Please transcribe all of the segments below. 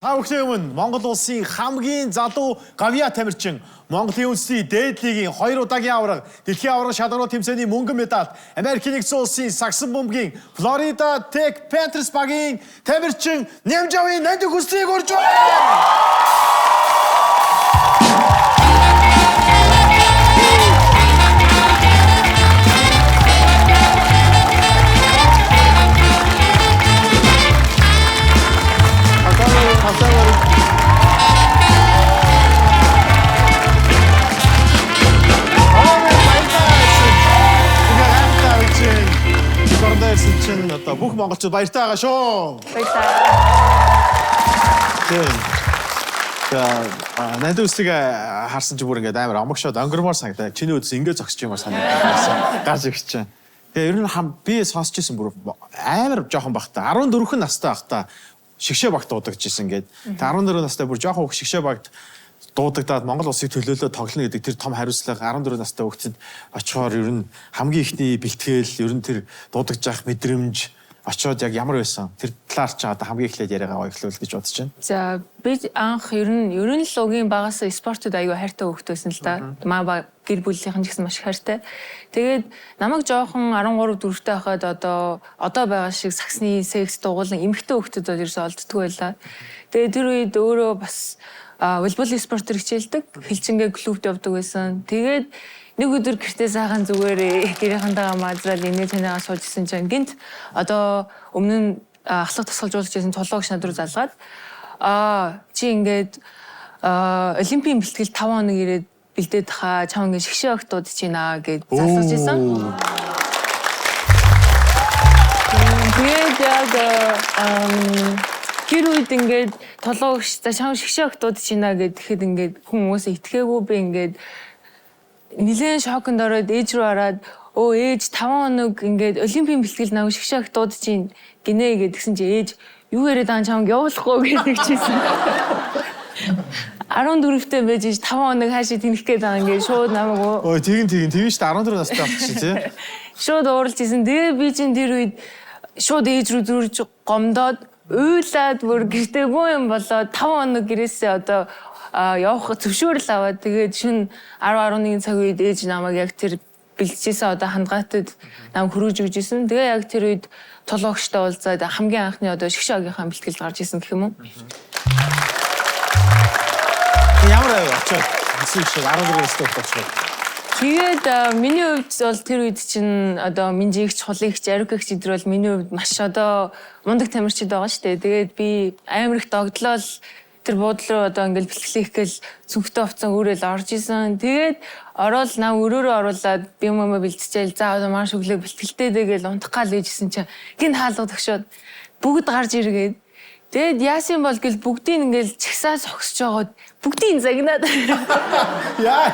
Та бүхний өмнө Монгол улсын хамгийн залуу гавья тамирчин Монголын үндэсний дээд лигийн 2 удаагийн аварга, дэлхийн аварга шалруу тэмцээний мөнгөн медаль, Америкийн нэгдсэн улсын Саксон бөмбөгийн Florida Tech Panthers багийн тамирчин Нямжавын Нандин Хүслийг урьж байна. Одоо бүх монголчууд баяртай байгаа шүү. Баярлалаа. Нандин Хүслийг харсан чи бүр ингээд амар омогшоод өнгөрмөр санагдаа. Чиний үдс ингээд зогсож юмар санагдаа. Гарч ирж чинь. Тэгээ ер нь би сонсч ирсэн бүр амар жоохон багтаа 14 настай багтаа шигшээ багт дуудагчжсэн гээд. Тэгээ 14 настай бүр жоохон хөх шигшээ багт дуудагдаад Монгол улсыг төлөөлөө тоглоно гэдэг тэр том хариуцлага 14 настай хүүхдэд очихоор ер нь хамгийн ихний бэлтгэл ер нь тэр дуудагж явах мэдрэмж очоод яг ямар байсан тэр талаар ч одоо хамгийн эхлээд яриагаа эхлүүл гэж бодож байна. За би анх ер нь л угийн багаас спортод аягүй хайртай хүүхэд байсан л да. Маа гэр бүлийнхэн ч гэсэн маш хайртай. Тэгээд намайг жоохон 13 4-тэй байхад одоо байгаа шиг саксны секс дугуулan эмэгтэй хүүхдүүд ерөөсөө олддгүй байлаа. Тэгээд тэр үед өөрөө бас волейбол спортоор хичээлдэг, хилчингээ клубт явдаг байсан. Тэгээд нэг өдөр гэртээ сайхан зүгээр гэрийнхэнтэйгээ маазрал инээ танайгаа сууж исэн чинь гинт одоо өмнө нь ахлах тасгалжуулж байсан цолоогч над руу залгаад чи ингээд олимпийн бэлтгэл 5 хоног ирээд бэлдээд хаа чам ингээд шигшээ огтууд чийнаа гэж залсаж исэн. Тэгээд яг гэр үед ингээд толгоогч за чам шигшээ огтууд чийнаа гэхэд ингээд хүмүүсээ итгээгүй би ингээд нилээн шоконд ороод ээж рүү хараад ээж 5 хоног ингээд олимпийн бэлтгэл наваа шигшээг дуудчихин гинэ гэдгсэн чи ээж юу яриад байгаа чамд явуулахгүй гэдэг чийсэн. 14-тэй байж 5 хоног хаашаа тэнэх гээд байгаа ингээд шууд намайг тэгин шүү дээ 14 настай байх чи тий. Шууд ууралж исэн. Тэгээ би чинь тэр үед шууд ээж рүү зөрж гомдоод уйлаад бүр гэртээгүй юм болоод 5 хоног гэрээсээ одоо явах зөвшөөрөл аваад тэгээд шин 10-11 цаг үед ээж намайг яг тэр бэлтжсэн одоо хандгаатад нам хөрөөж өгчээсэн. Тэгээ яг тэр үед толгоогчтой уулзаад хамгийн анхны одоо шигшаагийнхаа бэлтгэлд гарч исэн гэх юм уу. Ямар очоод эсвэл 14 настай болчихсон. Тэгээд миний хувьд бол тэр үед чинь одоо минжигч, хулигч, ариукагч эдэр бол миний хувьд маш одоо мундаг тамирчид байгаа шүү дээ. Тэгээд би амар их догдлол тэр буудлын руу одоо ингээл бэлтгэл хийхгээл цүнхтэй хувцас өөрөөл орж исэн. Тэгээд ороод наа өрөөрөө оруулаад би юмаа бэлтчихээл за одоо маш өглөө бэлтгэлтэй дэгээл унтах гал ээжсэн чинь гин хаалга төгшөөд бүгд гарч иргээд тэгээд яасан бол гэл бүгдийг ингээл чагсаа зогсож байгаад бүгдийг загнаад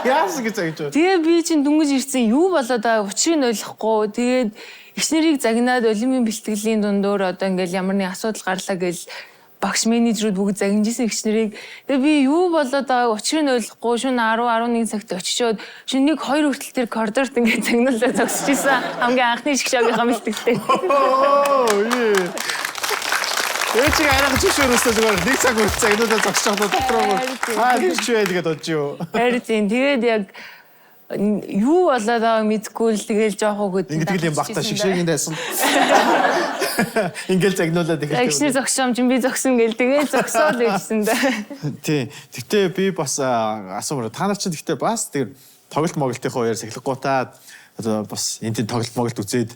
яасан гэж загж байна. Тэгээ би чинь дүнгэж ирсэн юу болоод байгаа учрыг нь ойлгохгүй тэгээд ихнэрийг загнаад олимпийн бэлтгэлийн дундуур одоо ингээл ямар нэг асуудал гарлаа гэл багш менежерүүд бүгд загнажсэн ихчнэрийг тэгээ би юу болоод байгааг учрыг нь ойлгохгүй шөнө 10-11 цагт очичоод шөнө 1-2 хүртэл тэр коридорт ингээд загнуулаад зогсож исэн хамгийн анхны шигшаагийнхаа бэлтгэлтэй. Ээж чинь арайх зөвшөөрөөсөө зүгээр 1 цаг хүртэл загнуулаад зогсож байгаа дотроо хэрч вэ тэгээд бодож юу. Харин тэгээд яг юу болоод байгааг мэдэхгүй л тэгэл жоох өгöd. Ингээд юм багтаа шигшээгийн дайсан. Ингээл загнуулаад ихэлтэй. Ихнэр зогсоом чинь би зогсон гэл тэгээд зогсоол байжсэн да. Тий. Тэгтээ би бас асуумаар та нар чинь тэгтээ бас тэр тоглолт моголтынхоо үеэр сахилгагуутаад одоо бас энэ тоглолт моголт үзээд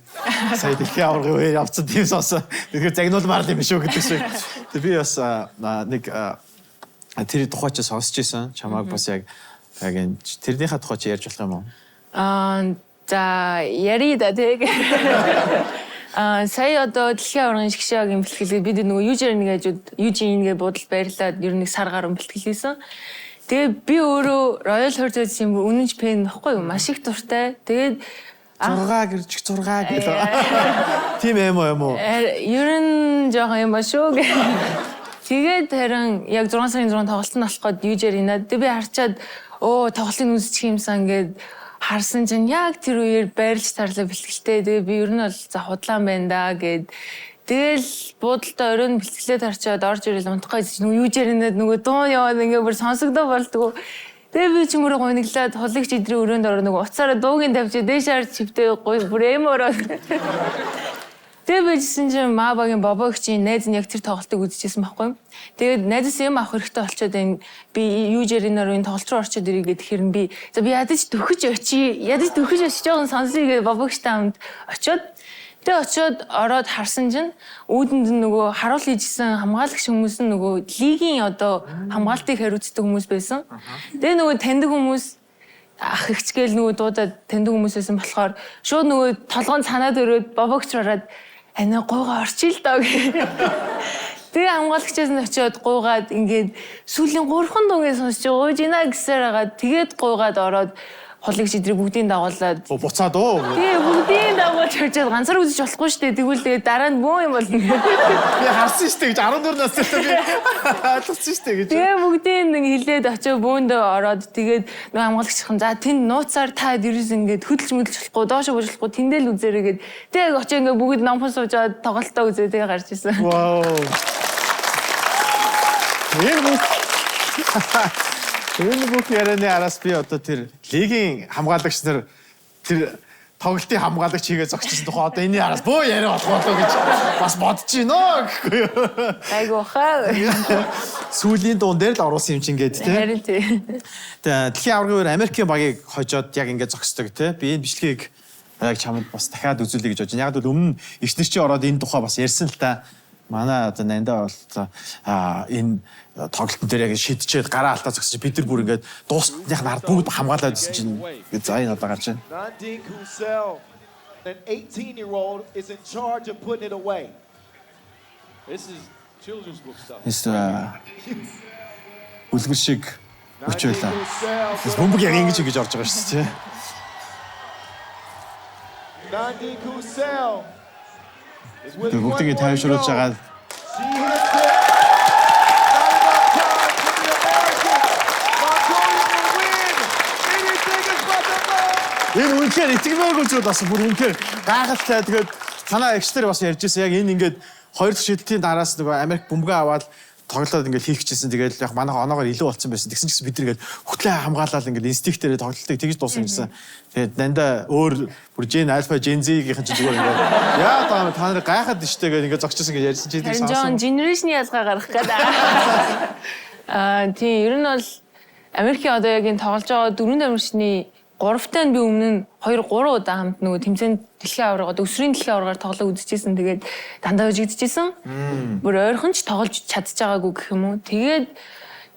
сая дэлхийн аваргын үеэр явцсан тийм сонсон. Тэгэхээр загнуулмаар юм шүү гэдэг шиг. Тэг би бас нэг тэр тухай ч сонсч ийсэн. Чамааг бас яг тэрнийхээ тухай чи ярьж болох юм уу? За яри да тэг. Сая одоо дэлхийн аваргын шигшээгийн бэлтгэлээ бид нөгөө юужээр нэг хажууд юужингээ буудал байрлаад ер нь нэг сар гаруй бэлтгэлээсэн. Тэгээ би өөрөө Royal Horse юм үнэнч пен нөхгүй юу маш их дуртай. Тэгээд 6 гэрчих 6 гэдэг. Тийм юм уу? Ер нь жоохон юм ба шүү. Тэгээд харин яг 6 сарын 6 тоглолтод болох гээд юужээр инаад би харчаад тоглолтын үзчих юмсан гээд харсан чинь яг тэр үеэр байрлаж тарлаа бэлтгэлтэй. Тэгээ би ер нь бол за худлаан байна да гээд Тэгэл буудалтай оройн бэлтгэлээд харчаад орж ирэл унтахгүйж нөгөө юу жирэнэд нөгөө дуу яваад ингээ бүр сонсогдоо болдгоо. Тэгээ би ч мөрө гониглаад холигч идрийн өрөөнд ороо нөгөө уцаараа дуугийн тавьчих дээшаар чивтэй бүр эмороо. Тэгээ bijсэн чинь Мабагийн бобогчийн найз нь яг тэр тоглолтыг үзчихсэн байхгүй. Тэгээд найзаас юм авах хэрэгтэй болчиход энэ би юу жиринаар энэ тоглолт руу орчод ирээ гэхээр нь би за би ядаж төхөж очие жоохон сонсъё гэж бобогчтай хамт очиод тэгээ очиод ороод харсан чинь үүдэнд нөгөө харуул хийжсэн хамгаалагч хүмүүс нь нөгөө лигийн одоо хамгаалтыг хариуцдаг хүмүүс байсан. Тэгээ нөгөө таньдаг хүмүүс ах ихч гээл нөгөө дуудаад таньдаг хүмүүс байсан болохоор шууд нөгөө толгоон цанаад өрөөд бобогч ороод ана гуйгаа орчил доо гэх. Тэгээ хамгаалагчаас нь очиод гуйгаад ингээд сүүлийн 3 дуугийн сонсож ууж ийна гэсээр хагаад тэгээд гуйгаад ороод холигч идрийг бүгдийг дагуулад буцаад уу. Тэгээ бүгдийг дагуулж очиод ганцаар үзэж болохгүй шүү дээ. Тэгвэл тэгээд дараа нь бөө юм болно. Би харсан шүү дээ гэж 14 настай би ойлгосон шүү дээ гэж. Тэгээ бүгдийг нэг хилээд очиод бөөндөө ороод тэгээд нэг хамгаалагчхан за тэнд нууцаар та дэрээс ингээд хөдөлж möдөлж болохгүй доошо бууж болохгүй тэндэл үзээрэй гэд. Тэгээ очиод ингээд бүгд номхон суужаад тоглолтоо үзээ тэгээ гарч ирсэн. Вау. Энэ бүх ярианы араас би одоо тэр лигийн хамгаалагч нар тэр тоглолтын хамгаалагч хийгээ зогсчихсон тухай одоо энэний араас бөө яриа болох болоо гэж бас бодож байна гэхгүй юу. Айгуу хаа. Сүүлийн дуун дээр л оруулсан юм чинь гээд тий. Харин тий. Тэгээ дэлхийн аваргын үеэр Америкийн багийг хожоод яг ингээд зогсдог тий. Би энэ бичлэгийг яг чамд бас дахиад үзүүлэе гэж бодож байна. Яг л өмнө ихнэр чи ороод энэ тухай бас ярьсан л та. Манай одоо нандаа бол энэ тоглолтын дээр яг шидчихэд гараа алтаа зогсож бид нар бүр ингээд дуусных нард бүгд хамгаалаад ирсэн чинь за энэ одоо гарч байна. Nandine Kusel, an 18-year-old, is in charge of putting it away. This is children's book stuff. Үлгэр шиг өчөөлөө. Kusel, Бөмбөг яг ингэж орж байгаа шүү дээ. Nandine Kusel is with Тэгээ бүгдийг тайвшруулж байгаа. She hits it. Not enough time for the Americans. Mongolia will win. Anything is but the best. Энэ үнэхээр итгэмээргүй зүйл бас бүр үнэхээр гайхалтай. Тэгээд танаа экстер бас ярьж байсан. Яг энэ ингээд хоёр дахь шилтийн дараас нөгөө Америк бөмбөгөө аваад тоглолтод ингээд хийх гэжсэн. Тэгээд яг манайха оноогоор илүү болцсон байсан. Тэгсэн чинь бид нар ингээд хөтлөө хамгаалаад ингээд инстинктээр тоглолтыг тэгж дуусна гэсэн. Тэгээд нандаа өөр бүр Gen Alpha Gen Z-ийн ч зүгээр ингээд яа та нар гайхаад штэ гэдэг ингээд зогсчихсон гэж ярьсан чи тийм John санасан. generation ялгаа гарах гэдэг. Тийм ер нь бол Америкийн одоо яг энэ тоглож байгаа 4 тамирчны 3-тай нь би өмнө нь 2-3 удаа хамт нөгөө тэмцээнд дэлхийн аварга өсвөрийн дэлхийн аваргаар тоглоо үзчихсэн. Тэгээд дандаа үжигдчихсэн. Бүр ойрхон ч тоглож чадж байгаагүй гэх юм уу. Тэгээд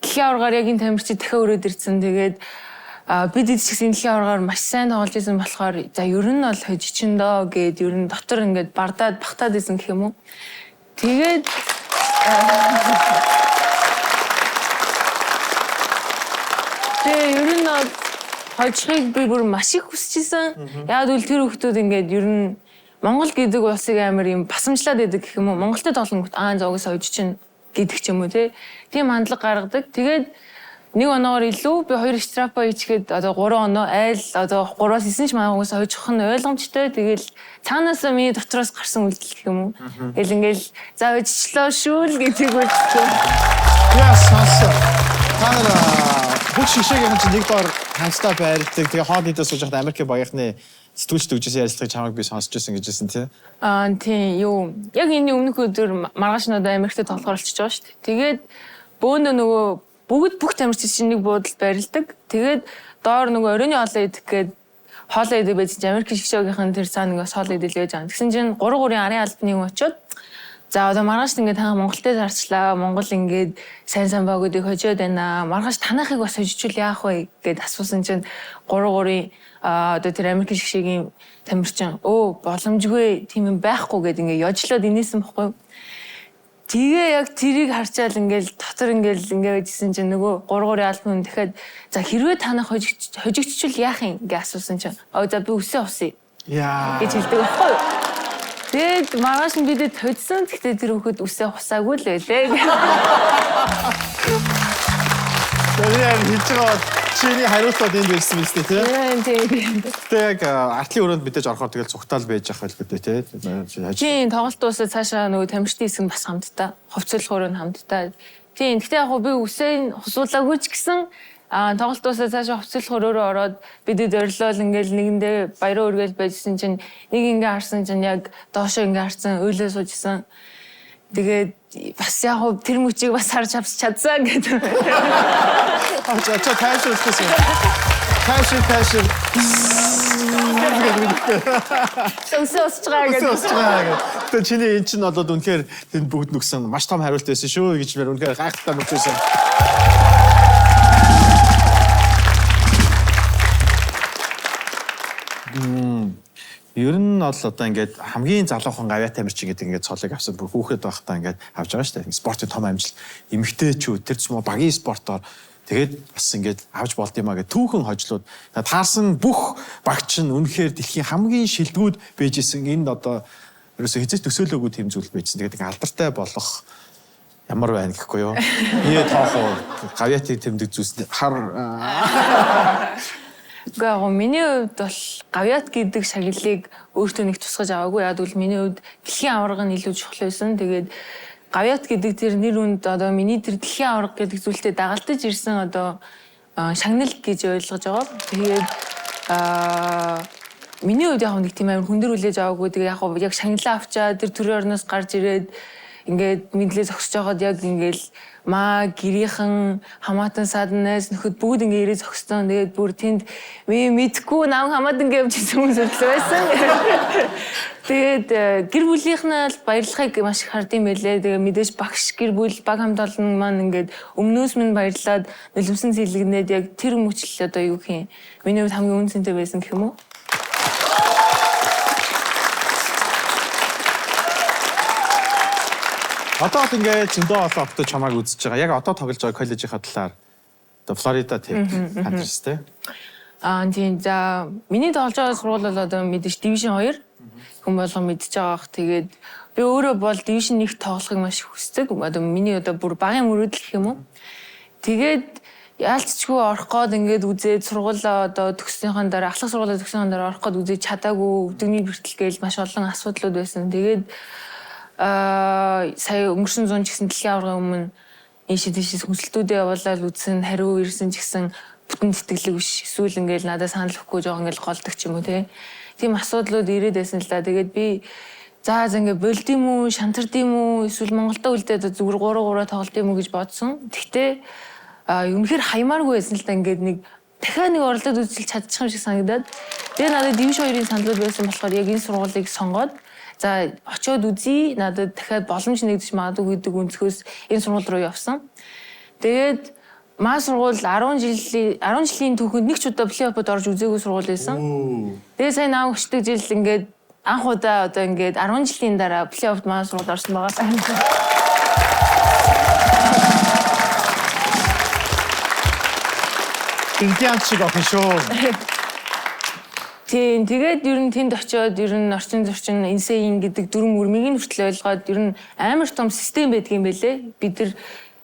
дэлхийн аваргаар яг энэ тамирчид дахиад өрөөд ирсэн. Тэгээд бид эдчсэн дэлхийн аваргаар маш сайн тоглож исэн болохоор за ер нь бол хожичин доо гэд ер нь дотор ингээд бардаад багтаад исэн гэх юм уу. Тэгээд ер нь хожихыг би бүр маш их хүсчихсэн. Яг үл тэр хүмүүс ингээд ер нь Монгол гэдэг улсыг амар юм басамжлаад байдаг гэх юм уу. Монголтой тоглонгот зоогоос хожиж чинь гэдэг ч юм уу тийм хандлага гаргадаг. Тэгээд нэг оноогоор илүү би 2 штрафа ичгээд одоо 3 оноо айл одоо 3-аас 9 ч манай хүмүүс хожих нь ойлгомжтой. Тэгэл цаанаас миний дотроос гарсан үйлдэл гэх юм уу. Тэгэл ингээл за хожичлоо шүү л гэдэг үйлдэл. Яа сонсон. Та нар бүх шишээгийн чинь нэг доор хамтдаа байрладаг. Тэгээ хоолныдаа сууж байхад Америкийн багийнхны сэтгүүлчд үжсэн ярилцлагыг чамайг би сонсч байсан гэжсэн тий. Тийм юу. Яг энэ өмнөх өдөр маргааш нь одоо Америкт тоглохоор болчихж байгаа шүү дээ. Тэгээд бөөндөө нөгөө бүх тамирчид чинь нэг буудалд байрладаг. Тэгээд доор нөгөө оройны хоолоо идэх гээд хоолоо идэх байж Америкийн шгшөөгийнхэн тэр цаана нөгөө хоолоо идэл байж байгаа. Тэгсэн чинь 3-3-ын арын албаны хүн очиод за одоо маргааш ингээд та Монголтэй зарчлаа. Монгол ингээд сайн багуудыг хожоод байна. Маргааш танахыг бас хожижвол яах вэ гэд асуусан чинь 3-3-ын одоо тэр Америкийн шгшээгийн тамирчин боломжгүй тийм юм байхгүй гэд ингээд ёжлоод инээсэн бохгүй. Тэгээ яг тэрийг харчаал ингээд дотор ингээд байжсэн чинь нөгөө 3-3-ын албаны хүн дахиад за хэрвээ танах хожигдчихвол яах юм гэж асуусан чинь за би үсээ усъя. Яа. гэж хэлдэг байхгүй юу? Тэгээд маргааш нь бидэд хоцсон. Гэхдээ тэр хүүхэд үсээ хусаагүй л байлээ. Тэр яг хийж байгаа Чиний хариуцлага энд байсан биз дээ тий. Тийм. Тэг артлын өрөөнд мэдээж орохоор тэгэл цугтаал байж ах байл гэдэг тий. Тийм тоглолт дуусаад цаашаа нөгөө тамирчдын хэсэг нь бас хамтдаа, хувцлах өрөө нь хамтдаа. Тийм. Гэхдээ яг би үсээ хусуулаагүй ч гэсэн тоглолт дуусаад цаашаа хувцлах өрөөрөө ороод бидэд орилол ингээл нэгэндээ баяраа өргөөл байжсэн чинь нэг ингээ харсан чинь яг доошоо ингээ харсан өөлөө суужсэн. Тэгээд бас яг тэр мөчийг бас харж чадсан гэдэг. Ча тайшруулсан. Тайшил. Сонсож байгаа. Тэгээ чиний эн чинь болоод үнэхээр тэнд бүгд нүгсэн маш том хариулт байсан шүү гэж мэр үнэхээр гайхалтай мөчөөсөн. Ер нь бол одоо ингээд хамгийн залуухан гавьяа тамирчин гэдэг ингээд цолыг авсан бүх хүүхэд байхдаа ингээд авч байгаа шүү дээ. Спортын том амжилт, эмэгтэйчүүд тэр ч юм уу багийн спортоор тэгээд бас ингээд авч болд юмаа гэж түүхэн хожлууд таарсан бүх багч нь үнэхээр дэлхийн хамгийн шилдэгүүд байжсэн. Энд одоо ерөөсө хизээч төсөөлөөгүй тийм зүйл байжсэн. Тэгээд ингээд алдартай болох ямар байна гэхгүй юу? Ние тоохоо гавьяатыг тэмдэг зүйлс хар Гэхдээ миний хувьд бол гавьяат гэдэг шагналыг өөртөө нэг тусгаж аваагүй. Яг бол миний хувьд дэлхийн аварга нь илүү чухал байсан. Тэгээд гавьяат гэдэг тэр нэр үнд одоо миний тэр дэлхийн аварга гэдэг зүйлтэй дагалдаж ирсэн одоо шагнал гэж ойлгож байгаа. Тэгээд миний хувьд яг нэг тийм амар хүндэр хүлээж аваагүй. Тэгээд яг шагналаа авчаад тэр төрийн орноос гарч ирээд ингээд мэдлээ зогсож байгаад яг ингээл маа гэрийнхэн хамаатан саданаас нөхөд бүгд ингээ ирээ зогссон. Тэгээд бүр тэнд мэдгүй нам хамаатан гэвч хүмүүс өрлөө байсан. Тэгээд гэр бүлийнхнээ баярлахыг маш их хардсан байлээ. Тэгээд мэдээж багш гэр бүл баг хамт олон маань ингээд өмнөөс минь баярлаад нулимсэн сэлгэнээд яг тэр мөчлөл одоо юу гэх юм. Миний хувьд хамгийн үнцэнтэй байсан гэх юм уу? Одоо ингээд зөндөө олон охтод чамайг үзэж байгаа. Яг одоо тоглож байгаа коллежийнхаа талаар одоо Флорида Тек хандж тэ. Тийм за миний тоглож байгаа сургууль бол одоо мэдээж Division 2 хүн болго мэдж байгаа бох. Тэгээд би өөрөө бол Division 1 тоглохыг маш хүсдэг. Одоо миний одоо бүр багын мөрөөдөл гэх юм уу. Тэгээд яалтчгүй орох гээд ингээд үзээд сургуулаа одоо төгснөхийн дараа ахлах сургуулаа төгснөхийн дараа орох гээд үзээд чадаагүй өвдөгний бэртэл гээл маш олон асуудлууд байсан. Тэгээд сая өнгөрсөн зуун ч гэсэн дэлхийн аваргын өмнө ийшээ тийшээс хүсэлтүүдээ явуулаад үзсэн хариу ирсэн ч гэсэн бүтэн тэтгэлэг биш эсвэл ингээл надад санал өгөхгүй жоохон ингээл голдог ч юм уу тийм асуудлууд ирээд байсан л да. Тэгээд би за ингээ болд юм уу шантард юм уу эсвэл Монголдо үлдээд зүгээр 3-3 тоглолт юм уу гэж бодсон. Гэхдээ үнэхээр хаймааргүй байсан л да. Ингээд нэг дахиад нэг оролдоод үзэл чадчих юм шиг санагдаад тэгээд надад Division 2-ын саналуд байсан болохоор яг энэ сургуулийг сонгоод за очиод үзье надад дахиад боломж нэгдэж магадгүй гэдэг өнцгөөс энэ сургууль руу явсан. Тэгээд маа сургууль 10 жилийн түүхэнд нэг ч удаа плей-оффод орж үзээгүй сургууль байсан. Тэгээд сая нааг өчтөг жил ингээд анх удаа одоо ингээд 10 жилийн дараа плей-оффод маа сургууль орсон байгаа. Индиан шиг охин шүү. Тийм тэгээд ер нь тэнд очиод ер нь орчин зурчин инсейн гэдэг дүрм үрмийг нь хүртэл ойлгоод ер нь амар том систем байдгийн байлээ. Бид нар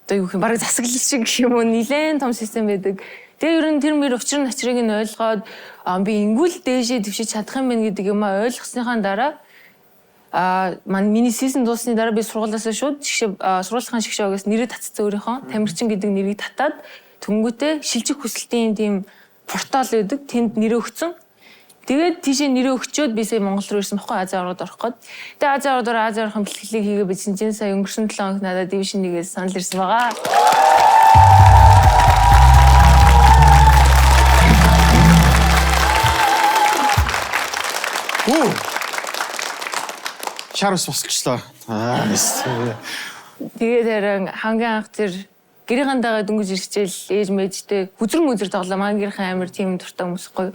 одоо юу гэх юм бараг засаглал шиг гэх юм уу нилээн том систем байдаг. Тэгээ ер нь тэр мөр учир начрыг нь ойлгоод би ингүүл дээшээ твшиж чадах юм байна гэдэг юм а ойлгосныхаа дараа миний сизон дуусны дараа би сургуулиасаа шууд сургуулийн шгшөөгөөс нэрээ татцсан өөрийнхөө тамирчин гэдэг нэрийг татаад тэнгүүтээ шилжих хүсэлтийн тийм портал байдаг. Тэнд нэрээ өгсөн. Тэгээд тийшээ нэрээ өгчөөд би сая Монгол руу ирсэн баггүй Азийн аврагад орох гээд. Тэгээд Азийн аврагаар Азийн аврагын бэлтгэлийг хийгээ бичсэн чинь сая өнгөрсөн 7 хоног надад Division 1-ээс санал ирсэн байгаа. Шарус босчлоо. Тэгээд харин хамгийн анх тэр гэрийнхандаага дөнгөж ирчээл ээж мэжтэй хүзрэн тоглоо мангийнхаа амир тийм дуртай хүмүүсгүй.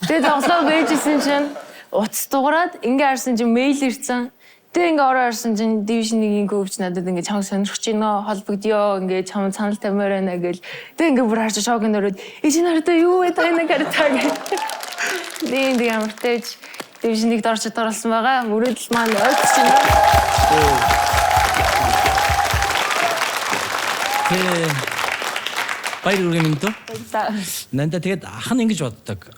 Тэгээд тоглоо байжсэн чинь утас дуурайд ингээ харсан чинь мэйл ирсэн. Тэгээд ингээ ороо харсан чинь Division 1-ийн коуч надад ингээ чам сонирхож байна холбогдё ингээ чам санал тамаар байна гэл. Тэгээд ингээ бүр харж шокнд ороод энэ нартай юу вэ тань гартаа гэх. Тэгээд амартай Division 1-д орж чадварлсан байгаа. Мөрөдөл маань ойлгож байна. Баяр хүргэе минь дөө. За. Нанда тэгээд ах нь ингэж боддог.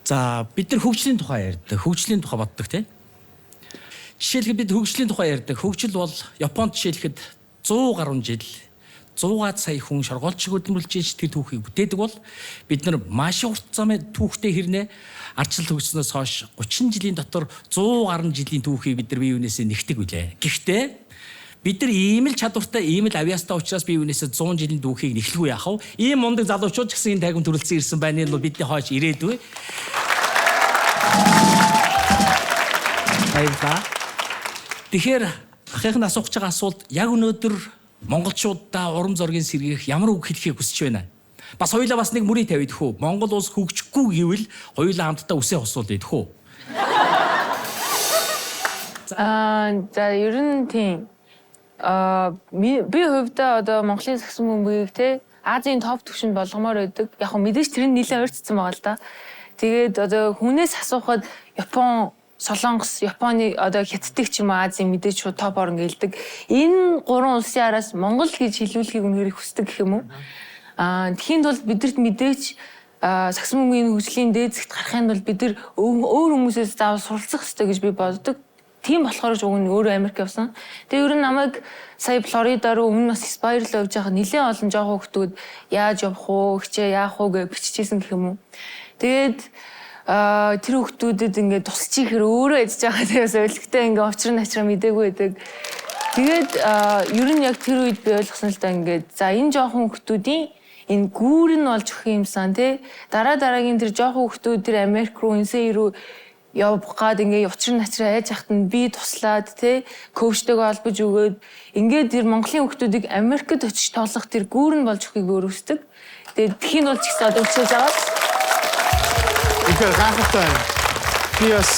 За бид нар хөгжлийн тухай ярьдаг. Хөгжлийн тухай боддог тийм. Жишээлбэл бид хөгжлийн тухай ярьдаг. Хөгжил бол Японд жишээлхэд 100 гаруй жил 100-аад сая хүн шоргоолчиг хөдөлмөрлж тэр түүхийг бүтээдэг бол бид нар маш урт замын түүхтэй хэрнээ ардчил төгснөөс хойш 30 жилийн дотор 100 гаруй жилийн түүхийг бид нар бие биенээсээ нэгтгэг үлээ. Гэхдээ бид нар ийм л чадвартай, ийм л авьяастай учраас бие биенээсээ 100 жилийн түүхийг нэхлэхгүй яах вэ? Ийм мундаг залуучууд ч гэсэн энэ тайгун төрөлцөн ирсэн байна нь бол бидний хойш ирээдүй. Баярлалаа. Тэгэхээр ахын асууж байгаа асуулт яг өнөөдөр монголчуудаа урам зоригийн сэргийлэх ямар үг хэлхийг хүсэж байна. Бас хоёулаа бас нэг мөрий тавьд хөө. Монгол улс хөгжихгүй гэвэл хоёулаа хамтдаа үсээ хосуул идэх хөө. За ер нь тийм. Би хувьдаа одоо Монголын сагсан бөмбөгийг те Азийн топ түвшинд болгомоор байдаг. Яг хөө мэдээж тэр нь нэлээд ойрцсон байгаа л да. Тэгээд одоо хүнээс асуухад Япон, Солонгос, Японы одоо Хятадыг ч юм уу Азийн мэдээж шууд топ орн гэлдэг. Энэ гурван улсын араас Монгол гэж хэлүүлэхийг үнэхээр хүсдэг гэх юм уу? Тхийн тулд бидэрт мэдээж сагсан бөмбөгийн хөгжлийн дээд зэгт гарахын тулд бид нар өөр хүмүүсээс заавал суралцах хэрэгтэй гэж би боддог. Тийм болохоор ч уг нь өөрөө Америк явсан. Тэгээ ер нь намайг сая Флорида руу өмнө бас Спайр руу явж байхад нэлээд олон жоохон хүмүүс яаж явах уу, хичээ яах уу гэж биччихсэн гэх юм уу. Тэгээд тэр хүмүүстэд ингээд тусч ихэр өөрөө ядж байгаа тэрээс өлегтэй ингээд очрын начраа мдээгүй байдаг. Тэгээд ер нь яг тэр үед би ойлгосон л да ингээд за энэ жоохон хүмүүсийн энэ гүүр нь болж өгөх юмсан тий. Дараагийн тэр жоохон хүмүүс тэр Америк руу инсээ рүү явах гад ингээ учир начраа айж хахад нь би туслаад тий коучтэйгээ холбож өгөөд ингээд тэр Монголын хүмүүсийг Америкт очиж тоолох тэр гүүр нь болж өгөхийг өөрөөсдөг. Тэгээд тхийн бол ч гэсэн одоо өчөөж байгаа. Тэгэхээр гайхалтай. Би бас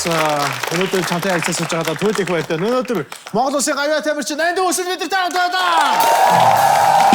өнөөдөр чамтай харилцаж байгаадаа түлэх баяртай. Өнөөдөр Монгол улсын гавьяа тамирчин Нандин Өсөл бид нар таа.